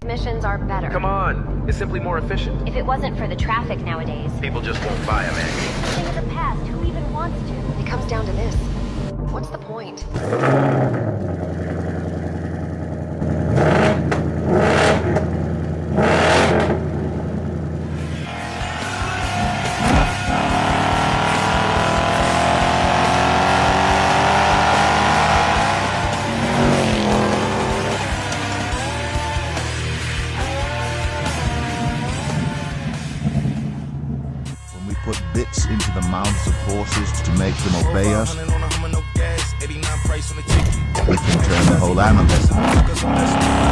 transmissions are better. Come on, it's simply more efficient. If it wasn't for the traffic nowadays. People just won't buy a manual. Thing of the past, who even wants to? It comes down to this. What's the point? Put bits into the mouths of horses to make them obey us, we can turn the whole animal.